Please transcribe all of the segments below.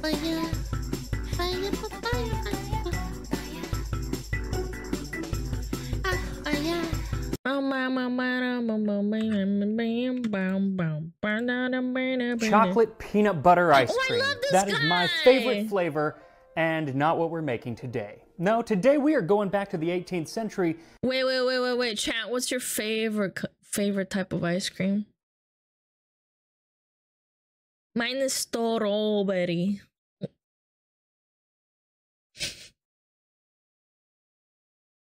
fire, fire, fire, fire. Chocolate peanut butter ice cream. I love this That is my guy. favorite flavor and not what we're making today. No, today we are going back to the 18th century. Wait, chat, what's your favorite type of ice cream? Mine is strawberry.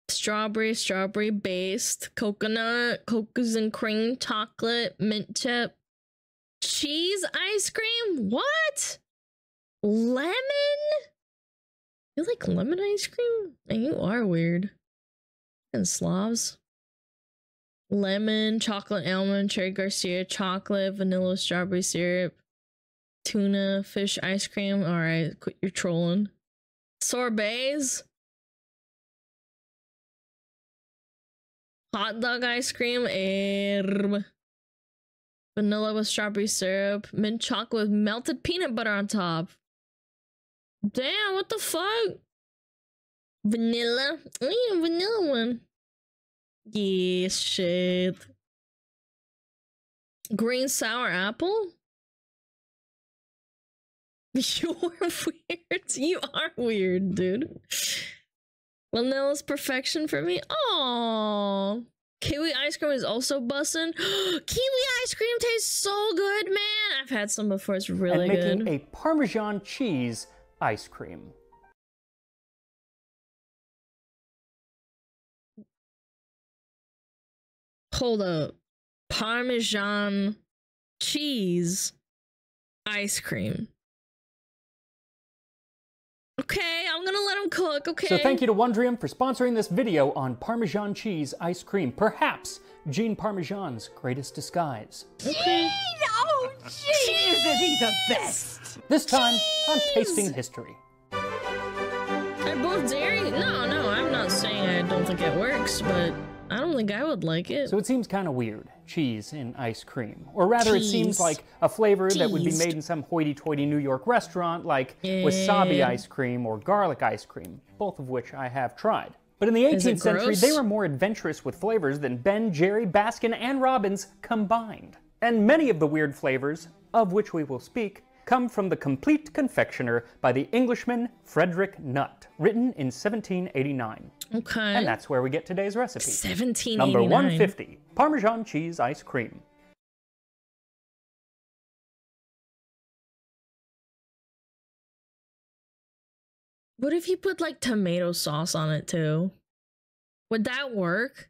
Strawberry based, coconut, cookies and cream, chocolate, mint chip, cheese ice cream? What? Lemon? You like lemon ice cream? And you are weird. And Slavs. Lemon, chocolate almond, cherry Garcia, chocolate, vanilla, strawberry syrup, tuna, fish ice cream. Alright, quit your trolling. Sorbets. Hot dog ice cream, vanilla with strawberry syrup, mint chocolate with melted peanut butter on top. Damn, what the fuck? Vanilla? I need a vanilla one. Yeah, shit. Green sour apple? You're weird. You are weird, dude. Vanilla's perfection for me. Aww. Kiwi ice cream is also bussin'. Kiwi ice cream tastes so good, man. I've had some before. It's really good. And making a Parmesan cheese ice cream. Hold up. Parmesan cheese ice cream. Okay, I'm gonna let him cook, okay? So thank you to Wondrium for sponsoring this video on Parmesan cheese ice cream. Perhaps Jean Parmesan's greatest disguise. Okay. Oh, cheese! Isn't he the best? This time, I'm tasting history. Are both dairy? No, I'm not saying I don't think it works, but I don't think I would like it. So it seems kind of weird, cheese in ice cream. Or rather, it seems like a flavor that would be made in some hoity-toity New York restaurant, like wasabi ice cream or garlic ice cream, both of which I have tried. But in the 18th century, they were more adventurous with flavors than Ben, Jerry, Baskin, and Robbins combined. And many of the weird flavors, of which we will speak, come from The Complete Confectioner by the Englishman Frederick Nutt, written in 1789. Okay. And that's where we get today's recipe. 1789. Number 150, Parmesan cheese ice cream. What if you put like tomato sauce on it too? Would that work?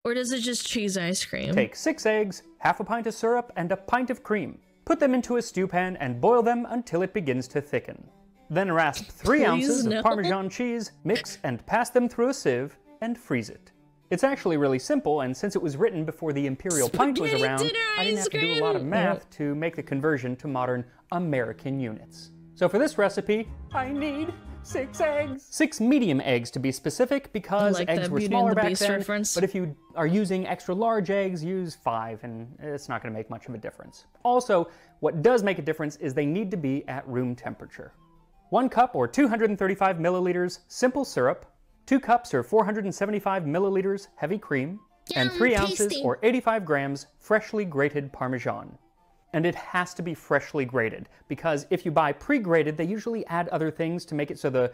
Or does it just cheese ice cream? Take 6 eggs, half a pint of syrup, and a pint of cream. Put them into a stew pan and boil them until it begins to thicken. Then rasp 3 ounces of Parmesan cheese, mix and pass them through a sieve, and freeze it. It's actually really simple, and since it was written before the imperial pint was around, I didn't have to do a lot of math to make the conversion to modern American units. So for this recipe, I need 6 eggs. 6 medium eggs to be specific, because eggs were smaller back then. But if you are using extra large eggs, use 5, and it's not going to make much of a difference. Also, what does make a difference is they need to be at room temperature. 1 cup or 235 milliliters simple syrup, 2 cups or 475 milliliters heavy cream, and 3 ounces or 85 grams freshly grated Parmesan. And it has to be freshly grated, because if you buy pre-grated, they usually add other things to make it so the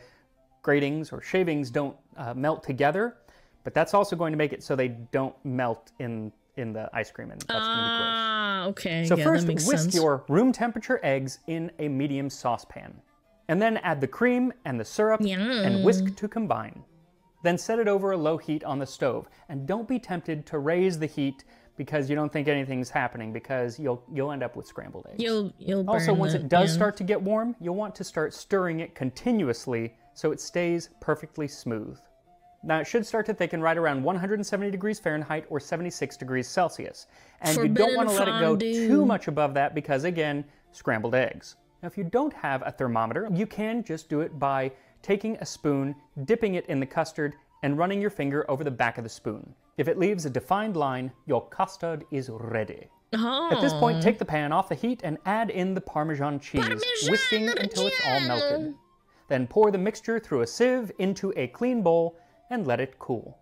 gratings or shavings don't melt together, but that's also going to make it so they don't melt in the ice cream, and that's going to be gross. Ah, okay. So yeah, first, that makes whisk sense. your room temperature eggs in a medium saucepan, and then add the cream and the syrup and whisk to combine. Then set it over a low heat on the stove, and don't be tempted to raise the heat because you don't think anything's happening, because you'll end up with scrambled eggs. You'll Also, burn once it does start to get warm, you'll want to start stirring it continuously so it stays perfectly smooth. Now, it should start to thicken right around 170 degrees Fahrenheit or 76 degrees Celsius. And you don't want to let it go too much above that because, again, scrambled eggs. Now, if you don't have a thermometer, you can just do it by taking a spoon, dipping it in the custard, and running your finger over the back of the spoon. If it leaves a defined line, your custard is ready. At this point, take the pan off the heat and add in the Parmesan cheese, whisking until it's all melted. Then pour the mixture through a sieve into a clean bowl and let it cool.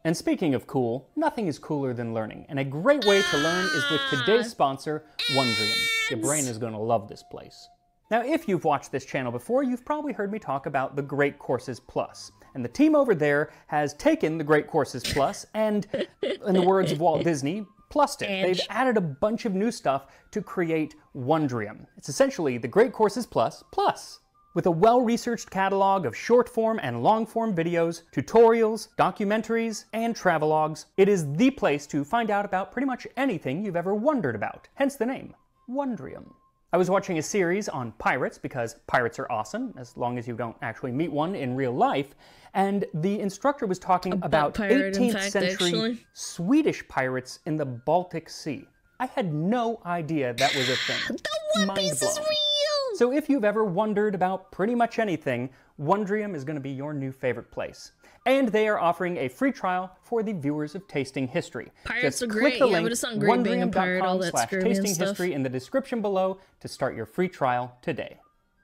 And speaking of cool, nothing is cooler than learning, and a great way to learn is with today's sponsor, Wondrium. Your brain is going to love this place. Now, if you've watched this channel before, you've probably heard me talk about the Great Courses Plus. And the team over there has taken the Great Courses Plus and, in the words of Walt Disney, plussed it. They've added a bunch of new stuff to create Wondrium. It's essentially the Great Courses Plus plus. With a well-researched catalog of short-form and long-form videos, tutorials, documentaries, and travelogues, it is the place to find out about pretty much anything you've ever wondered about, hence the name, Wondrium. I was watching a series on pirates, because pirates are awesome, as long as you don't actually meet one in real life, and the instructor was talking about 18th century Swedish pirates in the Baltic Sea. I had no idea that was a thing. The One Piece is real! So if you've ever wondered about pretty much anything, Wondrium is going to be your new favorite place. And they are offering a free trial for the viewers of Tasting History. Pirates Just are click great. the Yeah, link, but it's not great being a pirate, all that screwy and stuff. wondrium.com/tastinghistory in the description below to start your free trial today.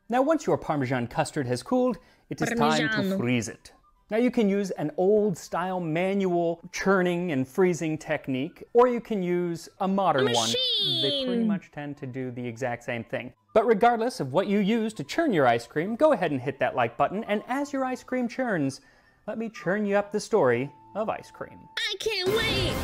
Now, once your Parmesan custard has cooled, it is time to freeze it. Now, you can use an old-style manual churning and freezing technique, or you can use a modern one. They pretty much tend to do the exact same thing. But regardless of what you use to churn your ice cream, go ahead and hit that like button, and as your ice cream churns, let me churn you up the story of ice cream. I can't wait!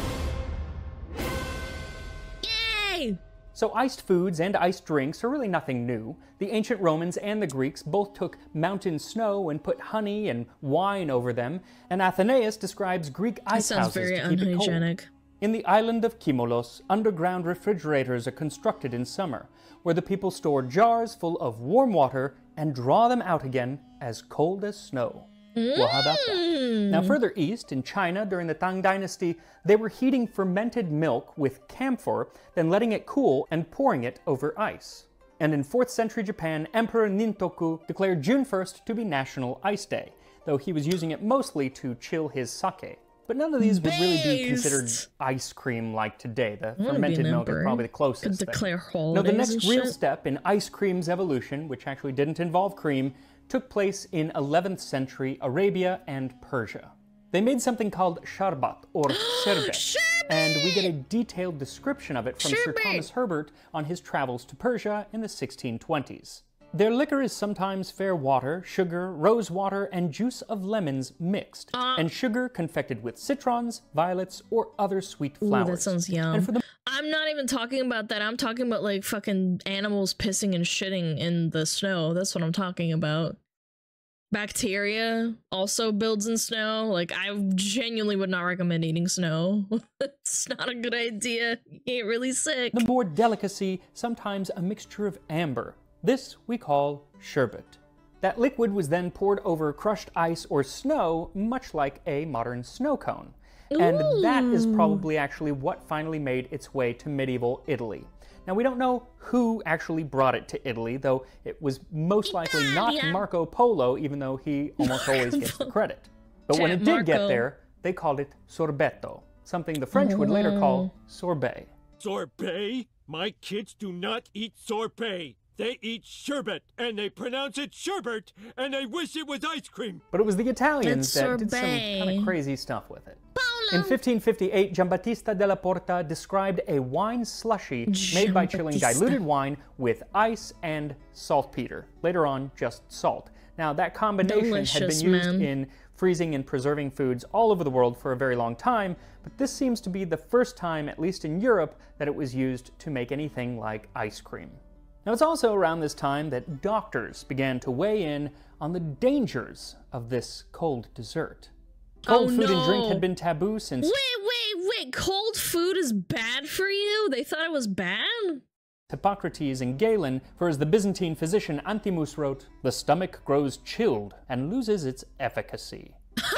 Yay! So iced foods and iced drinks are really nothing new. The ancient Romans and the Greeks both took mountain snow and put honey and wine over them, and Athenaeus describes Greek ice houses to keep it cold. In the island of Kimolos, underground refrigerators are constructed in summer, where the people store jars full of warm water and draw them out again as cold as snow. Well, how about that? Now, further east, in China, during the Tang Dynasty, they were heating fermented milk with camphor, then letting it cool and pouring it over ice. And in 4th century Japan, Emperor Nintoku declared June 1st to be National Ice Day, though he was using it mostly to chill his sake. But none of these would really be considered ice cream like today. The fermented milk is probably the closest thing. Now, the next real step in ice cream's evolution, which actually didn't involve cream, took place in 11th century Arabia and Persia. They made something called sharbat, or sherbet, and we get a detailed description of it from Sir Thomas Herbert on his travels to Persia in the 1620s. Their liquor is sometimes fair water, sugar, rose water, and juice of lemons mixed, and sugar confected with citrons, violets, or other sweet flowers. Ooh, that sounds yum. And I'm not even talking about that. I'm talking about like fucking animals pissing and shitting in the snow. That's what I'm talking about. Bacteria also builds in snow. Like, I genuinely would not recommend eating snow. It's not a good idea. You get really sick. The more delicacy, sometimes a mixture of amber. This we call sherbet. That liquid was then poured over crushed ice or snow, much like a modern snow cone. And that is probably actually what finally made its way to medieval Italy. Now, we don't know who actually brought it to Italy, though it was most likely not Marco Polo, even though he almost always gets the credit. But when it did get there, they called it sorbetto, something the French would later call sorbet. Sorbet? My kids do not eat sorbet. They eat sherbet, and they pronounce it sherbet, and they wish it was ice cream. But it was the Italians that did some kind of crazy stuff with it. In 1558, Giambattista della Porta described a wine slushy made by chilling diluted wine with ice and saltpeter. Later on, just salt. Now, that combination had been used in freezing and preserving foods all over the world for a very long time, but this seems to be the first time, at least in Europe, that it was used to make anything like ice cream. Now, it's also around this time that doctors began to weigh in on the dangers of this cold dessert. Cold food and drink had been taboo since... Wait, cold food is bad for you? They thought it was bad? Hippocrates and Galen, for as the Byzantine physician Antimus wrote, the stomach grows chilled and loses its efficacy.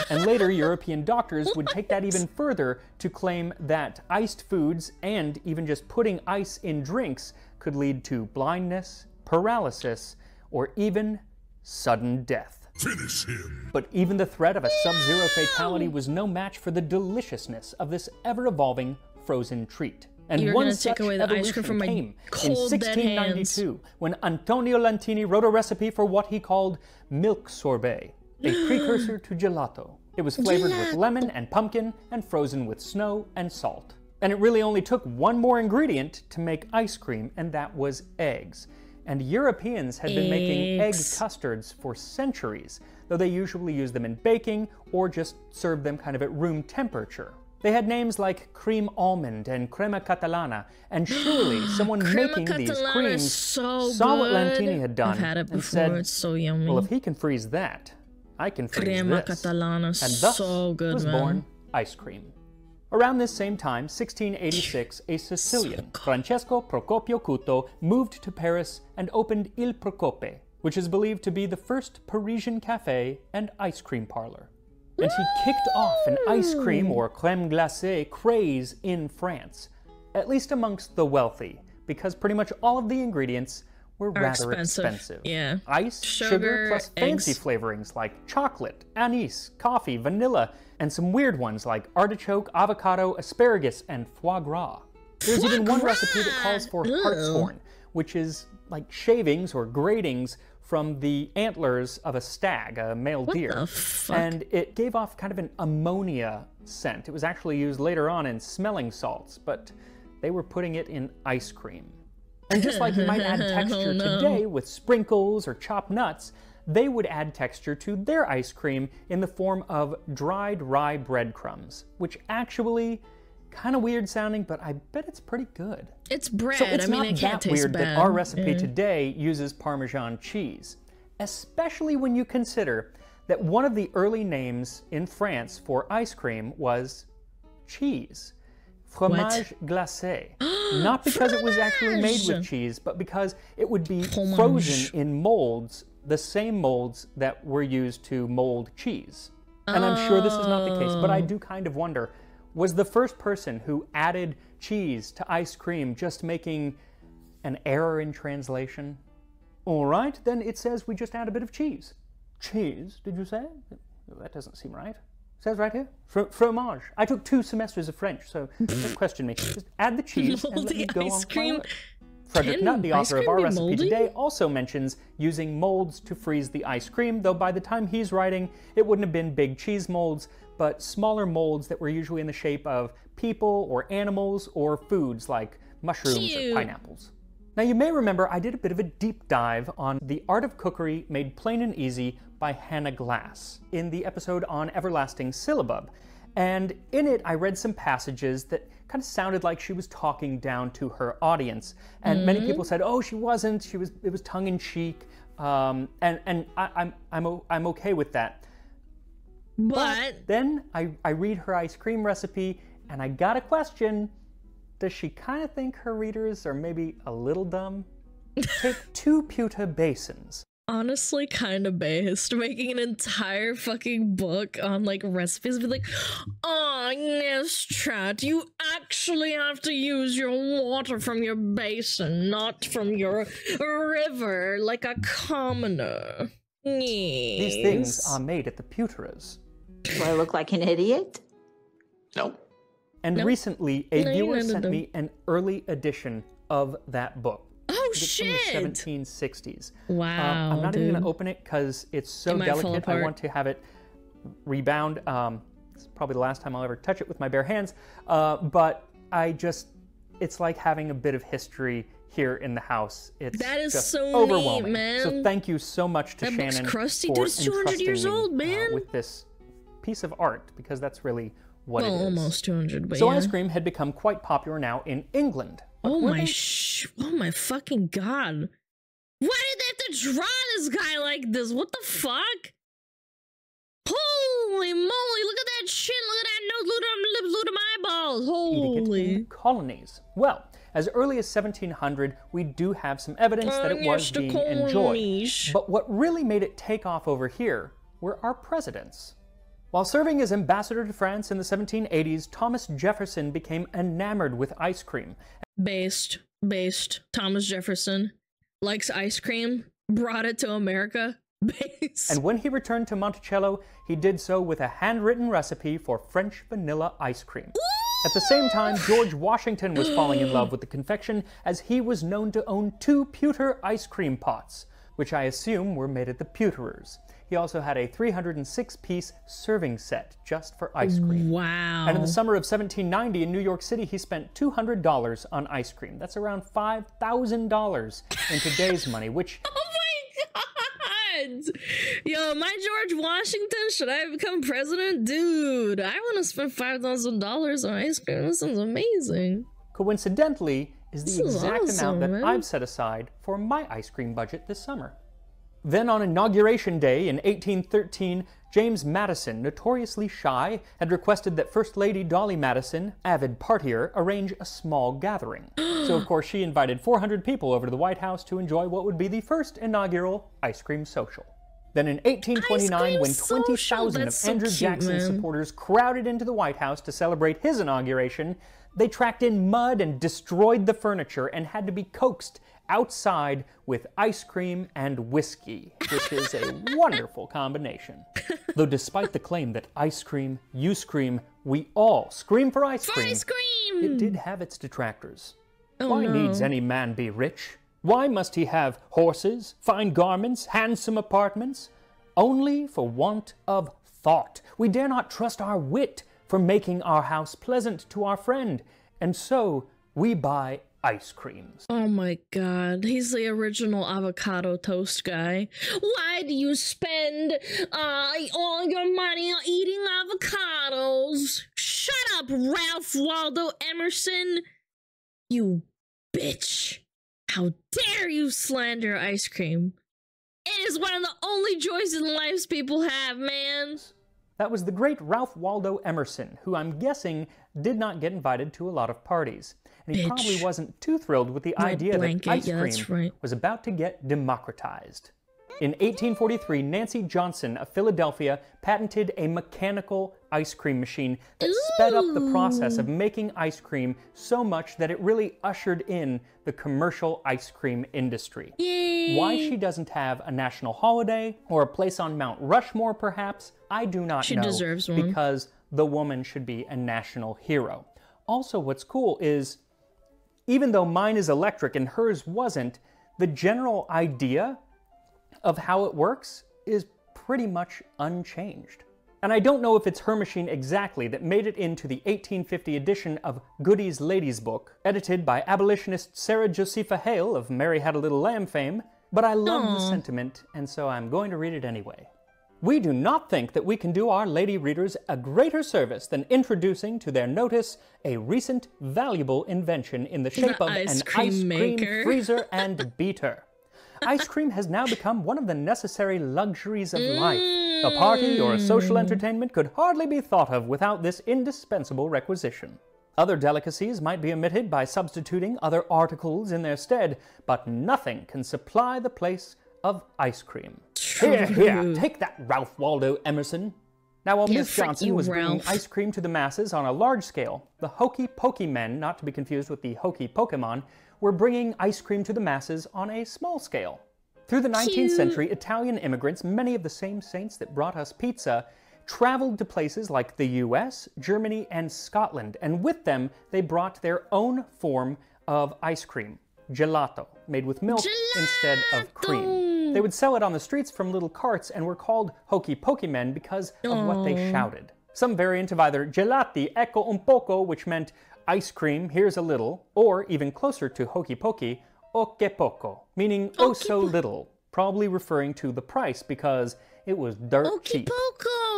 And later, European doctors would take that even further to claim that iced foods and even just putting ice in drinks could lead to blindness, paralysis, or even sudden death. Finish him! But even the threat of a sub-zero fatality was no match for the deliciousness of this ever-evolving frozen treat. And You're one gonna such take away the ice cream evolution from my came in cold, dead 1692 when Antonio Lentini wrote a recipe for what he called milk sorbet, a precursor to gelato. It was flavored with lemon and pumpkin and frozen with snow and salt. And it really only took one more ingredient to make ice cream, and that was eggs. And Europeans had been making egg custards for centuries, though they usually used them in baking or just served them kind of at room temperature. They had names like cream almond and crema catalana, and surely someone making these creams saw what Lentini had done I've had it before. and said, it's so yummy. well, if he can freeze that, I can freeze Crema this. catalana, And thus so good, was man. born ice cream. Around this same time, 1686, a Sicilian, Francesco Procopio Cuto, moved to Paris and opened Il Procope, which is believed to be the first Parisian cafe and ice cream parlor. And he kicked off an ice cream or crème glacée craze in France, at least amongst the wealthy, because pretty much all of the ingredients were rather expensive. Yeah. Ice, sugar, plus fancy eggs. flavorings like chocolate, anise, coffee, vanilla, and some weird ones like artichoke, avocado, asparagus, and foie gras. There's even one recipe that calls for hartshorn, which is like shavings or gratings from the antlers of a stag, a male deer. the fuck? And it gave off kind of an ammonia scent. It was actually used later on in smelling salts, but they were putting it in ice cream. And just like you might add texture today with sprinkles or chopped nuts, they would add texture to their ice cream in the form of dried rye breadcrumbs, which actually kind of weird sounding, but I bet it's pretty good. It's bread. So it's I mean, not it can't that taste weird bad. that our recipe today uses Parmesan cheese, especially when you consider that one of the early names in France for ice cream was cheese. Fromage glacé. Not because it was actually made with cheese, but because it would be frozen in molds, the same molds that were used to mold cheese. And I'm sure this is not the case, but I do kind of wonder, was the first person who added cheese to ice cream just making an error in translation? All right, then it says we just add a bit of cheese. Cheese, did you say? That doesn't seem right. It says right here, fromage. I took 2 semesters of French, so don't question me. Just add the cheese and let me go on with my work. Frederick Nutt, the author of our recipe today, also mentions using molds to freeze the ice cream, though by the time he's writing, it wouldn't have been big cheese molds, but smaller molds that were usually in the shape of people or animals or foods like mushrooms or pineapples. Now you may remember I did a bit of a deep dive on The Art of Cookery Made Plain and Easy by Hannah Glass in the episode on everlasting syllabub. And in it, I read some passages that kind of sounded like she was talking down to her audience. And many people said, "Oh, she wasn't. It was tongue-in-cheek." And I'm okay with that. But then I read her ice cream recipe, and I got a question. Does she kind of think her readers are maybe a little dumb? Take 2 pewter basins. Honestly, kind of based. Making an entire fucking book on like recipes, be like, oh yes, chat, you actually have to use your water from your basin, not from your river, like a commoner. Yes. These things are made at the pewterers. Do I look like an idiot? Nope. And recently, a viewer sent me an early edition of that book. Oh It's shit! from the 1760s. Wow. I'm not even going to open it because it's so delicate. I want to have it rebound. It's probably the last time I'll ever touch it with my bare hands. But it's like having a bit of history here in the house. It's that is just so overwhelming. neat, man. So thank you so much to That book's Shannon crusty. for Dude, it's 200 years entrusting me, old, man. with this piece of art, because that's really what it is. Almost 200, but So yeah. ice cream had become quite popular now in England. Oh my fucking god. Why did they have to draw this guy like this? What the fuck? Holy moly, look at that chin, look at that nose, look at them lips, look at my eyeballs. Holy. Colonies. Well, as early as 1700, we do have some evidence that it was being enjoyed. But what really made it take off over here were our presidents. While serving as ambassador to France in the 1780s, Thomas Jefferson became enamored with ice cream. Based. Thomas Jefferson likes ice cream, brought it to America. Based. And when he returned to Monticello, he did so with a handwritten recipe for French vanilla ice cream. At the same time, George Washington was falling in love with the confection, as he was known to own 2 pewter ice cream pots, which I assume were made at the Pewterers. He also had a 306-piece serving set just for ice cream. Wow. And in the summer of 1790 in New York City, he spent $200 on ice cream. That's around $5,000 in today's money, which... Oh my God! Yo, my George Washington, should I become president? Dude, I want to spend $5,000 on ice cream. This sounds amazing. Coincidentally, is the exact amount that man. I've set aside for my ice cream budget this summer. Then on Inauguration Day in 1813, James Madison, notoriously shy, had requested that First Lady Dolly Madison, avid partier, arrange a small gathering. So of course she invited 400 people over to the White House to enjoy what would be the first inaugural ice cream social. Then in 1829, when 20,000 of Andrew Jackson's supporters crowded into the White House to celebrate his inauguration, they tracked in mud and destroyed the furniture and had to be coaxed outside with ice cream and whiskey, which is a wonderful combination. Though despite the claim that ice cream, you scream, we all scream for ice cream, it did have its detractors. Why needs any man be rich? Why must he have horses, fine garments, handsome apartments? Only for want of thought. We dare not trust our wit for making our house pleasant to our friend, and so we buy ice creams. Oh my God, he's the original avocado toast guy. Why do you spend all your money on eating avocados? Shut up, Ralph Waldo Emerson, you bitch. How dare you slander ice cream? It is one of the only joys in life people have, man. That was the great Ralph Waldo Emerson, who I'm guessing did not get invited to a lot of parties. And he probably wasn't too thrilled with the idea that ice cream was about to get democratized. In 1843, Nancy Johnson of Philadelphia patented a mechanical ice cream machine that sped up the process of making ice cream so much that it really ushered in the commercial ice cream industry. Yay. Why she doesn't have a national holiday or a place on Mount Rushmore, perhaps, I do not know. She deserves one. Because the woman should be a national hero. Also, what's cool is, even though mine is electric and hers wasn't, the general idea of how it works is pretty much unchanged. And I don't know if it's her machine exactly that made it into the 1850 edition of Goody's Lady's Book, edited by abolitionist Sarah Josepha Hale of Mary Had a Little Lamb fame, but I love the sentiment, and so I'm going to read it anyway. We do not think that we can do our lady readers a greater service than introducing to their notice a recent valuable invention in the shape of an ice cream freezer and beater. Ice cream has now become one of the necessary luxuries of life. A party or a social entertainment could hardly be thought of without this indispensable requisition. Other delicacies might be omitted by substituting other articles in their stead, but nothing can supply the place of ice cream. Here, here, take that, Ralph Waldo Emerson. Now, while Miss Johnson was bringing ice cream to the masses on a large scale, the Hokey Pokey men, not to be confused with the Hokey Pokemon, were bringing ice cream to the masses on a small scale. Through the 19th century, Italian immigrants, many of the same saints that brought us pizza, traveled to places like the US, Germany, and Scotland, and with them, they brought their own form of ice cream, gelato, made with milk instead of cream. They would sell it on the streets from little carts and were called Hokey Pokey men because of what they shouted. Some variant of either gelati, ecco un poco, which meant ice cream, here's a little, or even closer to hokey pokey, o che poco, meaning oh so little, probably referring to the price because it was dirt cheap.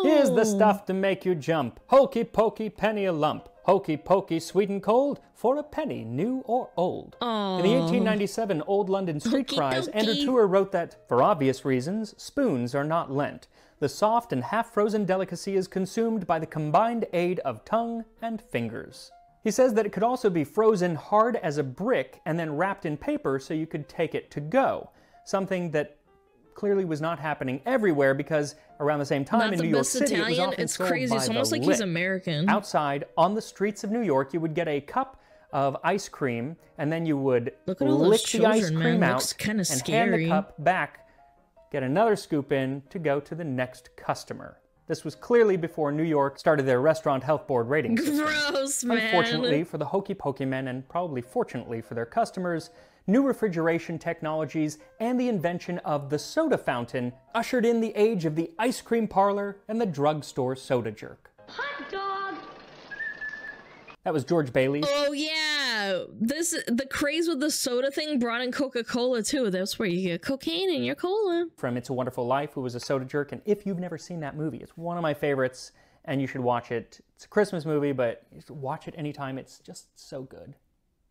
Here's the stuff to make you jump, hokey pokey penny a lump, hokey pokey sweet and cold, for a penny, new or old. In the 1897 Old London Street Cries, Andrew Tour wrote that, for obvious reasons, spoons are not lent. The soft and half-frozen delicacy is consumed by the combined aid of tongue and fingers. He says that it could also be frozen hard as a brick and then wrapped in paper so you could take it to go. Something that clearly was not happening everywhere because around the same time in New York City, it was often sold by the It's almost like he's American. Outside, on the streets of New York, you would get a cup of ice cream and then you would lick the ice cream out and hand the cup back, get another scoop in to go to the next customer. This was clearly before New York started their restaurant health board rating system. Gross, man. Unfortunately for the hokey pokey men, and probably fortunately for their customers, new refrigeration technologies and the invention of the soda fountain ushered in the age of the ice cream parlor and the drugstore soda jerk. Hot dog! That was George Bailey's. Oh yeah, the craze with the soda thing brought in Coca-Cola too. That's where you get cocaine in your cola. From It's a Wonderful Life, who was a soda jerk, and if you've never seen that movie, it's one of my favorites, and you should watch it. It's a Christmas movie, but you should watch it anytime. It's just so good.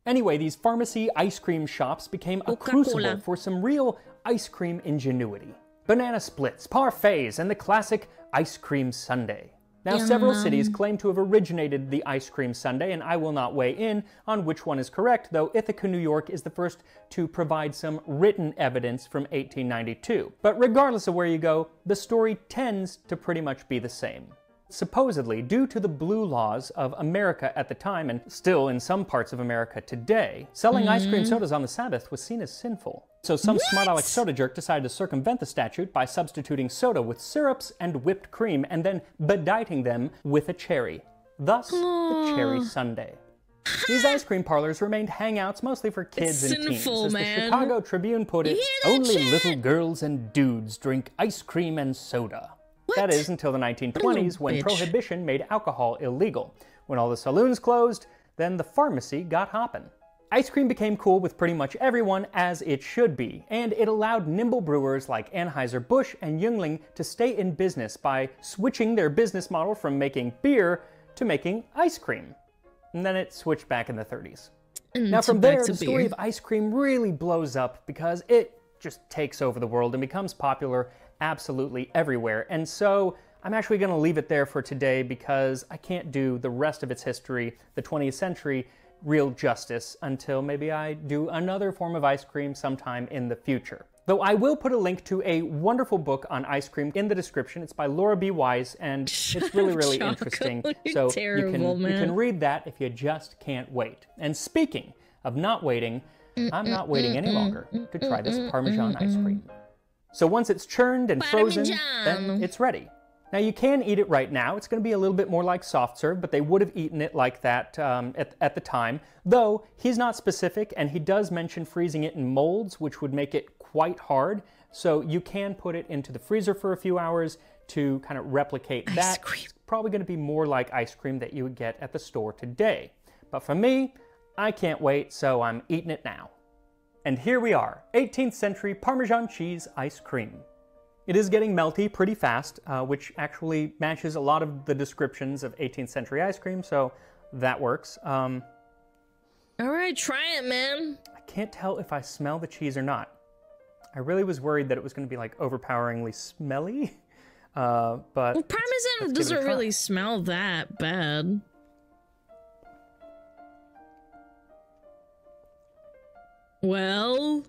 Anyway, these pharmacy ice cream shops became a crucible for some real ice cream ingenuity. Banana splits, parfaits, and the classic ice cream sundae. Now, several cities claim to have originated the ice cream sundae, and I will not weigh in on which one is correct, though Ithaca, New York is the first to provide some written evidence from 1892. But regardless of where you go, the story tends to pretty much be the same. Supposedly, due to the blue laws of America at the time, and still in some parts of America today, selling ice cream sodas on the Sabbath was seen as sinful. So some smart aleck soda jerk decided to circumvent the statute by substituting soda with syrups and whipped cream and then bedighting them with a cherry. Thus, the cherry sundae. These ice cream parlors remained hangouts mostly for kids and teens. As the Chicago Tribune put it, only little girls and dudes drink ice cream and soda. That is until the 1920s when Prohibition made alcohol illegal. When all the saloons closed, then the pharmacy got hoppin'. Ice cream became cool with pretty much everyone, as it should be, and it allowed nimble brewers like Anheuser-Busch and Yuengling to stay in business by switching their business model from making beer to making ice cream. And then it switched back in the 30s. Now from there, the story of ice cream really blows up because it just takes over the world and becomes popular absolutely everywhere. And so I'm actually going to leave it there for today because I can't do the rest of its history, the 20th century, real justice until maybe I do another form of ice cream sometime in the future. Though I will put a link to a wonderful book on ice cream in the description. It's by Laura B. Wise, and it's really, really interesting. So you can read that if you just can't wait. And speaking of not waiting, I'm not waiting any longer to try this Parmesan ice cream. So once it's churned and frozen, then it's ready. Now you can eat it right now. It's going to be a little bit more like soft serve, but they would have eaten it like that at the time. Though he's not specific, and he does mention freezing it in molds, which would make it quite hard. So you can put it into the freezer for a few hours to kind of replicate that. It's probably going to be more like ice cream that you would get at the store today. But for me, I can't wait, so I'm eating it now. And here we are, 18th century Parmesan cheese ice cream. It is getting melty pretty fast, which actually matches a lot of the descriptions of 18th century ice cream, so that works. All right, try it, man. I can't tell if I smell the cheese or not. I really was worried that it was going to be like overpoweringly smelly, but well, Parmesan doesn't really smell that bad. Well,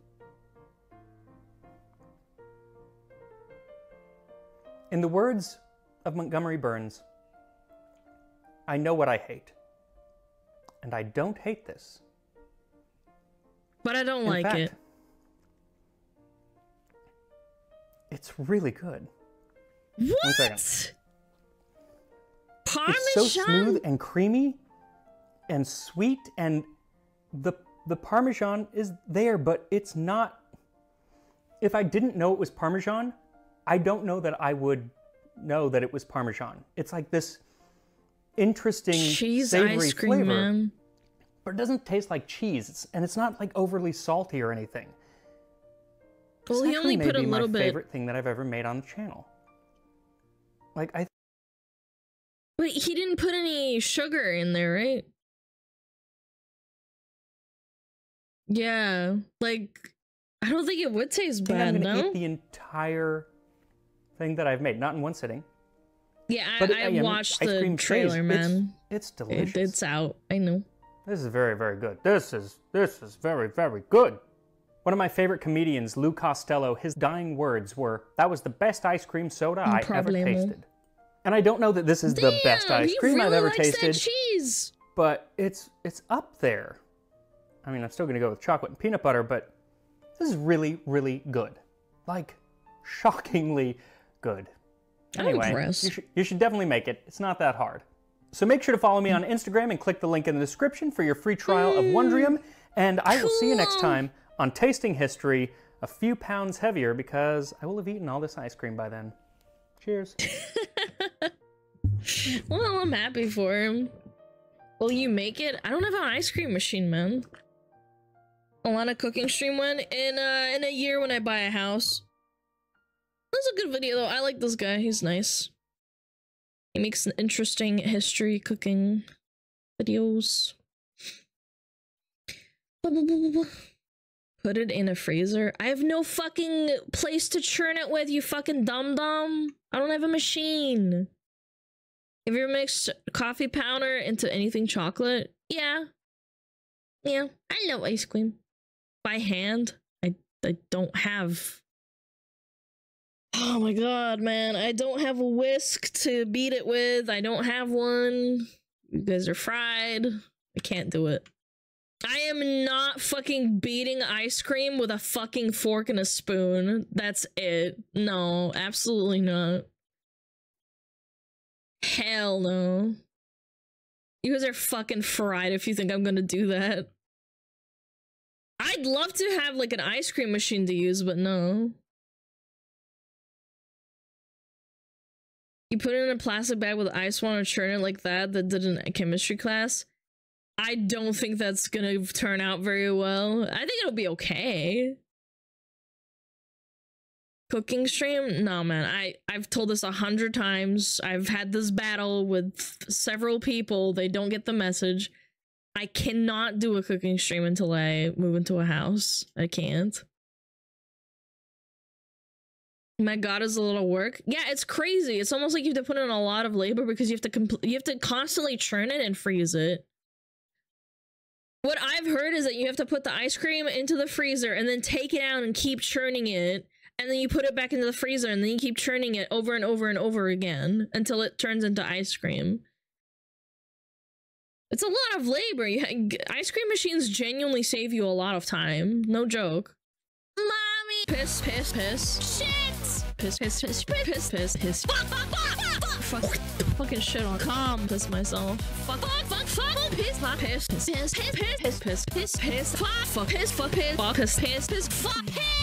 in the words of Montgomery Burns, I know what I hate, and I don't hate this. But I don't like it. It's really good. What? 1 second. Parmesan? It's so smooth and creamy and sweet, and the Parmesan is there, but it's not... If I didn't know it was Parmesan, I don't know that I would know that it was Parmesan. It's like this interesting cheese savory ice cream, flavor, man. But it doesn't taste like cheese, and it's not like overly salty or anything. Well, he only put a little bit. My favorite thing that I've ever made on the channel. Like Wait, he didn't put any sugar in there, right? Yeah, like I don't think it would taste bad. I'm gonna eat the entire thing that I've made, not in one sitting. Yeah, I watched the trailer, man. It's delicious. It's out. I know. This is very, very good. This is very, very good. One of my favorite comedians, Lou Costello, his dying words were, "That was the best ice cream soda I ever tasted." And I don't know that this is the best ice cream I've ever tasted. That cheese. But it's up there. I mean, I'm still gonna go with chocolate and peanut butter, but this is really, really good. Like, shockingly good. Anyway, you should definitely make it. It's not that hard. So make sure to follow me on Instagram and click the link in the description for your free trial of Wondrium. And I will see you next time on Tasting History, a few pounds heavier because I will have eaten all this ice cream by then. Cheers. Well, I'm happy for him. Will you make it? I don't have an ice cream machine, man. I want a cooking stream one in a year when I buy a house. That's a good video though. I like this guy. He's nice. He makes an interesting history cooking videos. Put it in a freezer. I have no fucking place to churn it with, you fucking dum-dum. I don't have a machine. Have you ever mixed coffee powder into anything chocolate? Yeah. Yeah, I love ice cream. By hand, I don't have... Oh my god, man. I don't have a whisk to beat it with. I don't have one. You guys are fried. I can't do it. I am not fucking beating ice cream with a fucking fork and a spoon. That's it. No, absolutely not. Hell no. You guys are fucking fried if you think I'm gonna do that. I'd love to have like an ice cream machine to use, but no. You put it in a plastic bag with ice water and churn it like that did in a chemistry class. I don't think that's gonna turn out very well. I think it'll be okay. Cooking stream? No, man. I've told this 100 times. I've had this battle with several people. They don't get the message. I cannot do a cooking stream until I move into a house. I can't. My god, is a little work. Yeah, it's crazy. It's almost like you have to put in a lot of labor because you have to constantly churn it and freeze it. What I've heard is that you have to put the ice cream into the freezer and then take it out and keep churning it. And then you put it back into the freezer and then you keep churning it over and over and over again until it turns into ice cream. It's a lot of labor. Ice cream machines genuinely save you a lot of time. No joke. Mommy! Piss, piss, piss. Shit! Piss, piss, piss, piss, piss, piss. Fuck, fucking shit on calm. Piss myself. Fuck, piss, piss, piss, piss, piss, piss, piss, piss, piss, fuck, piss, fuck, piss, piss, piss, piss, fuck, piss.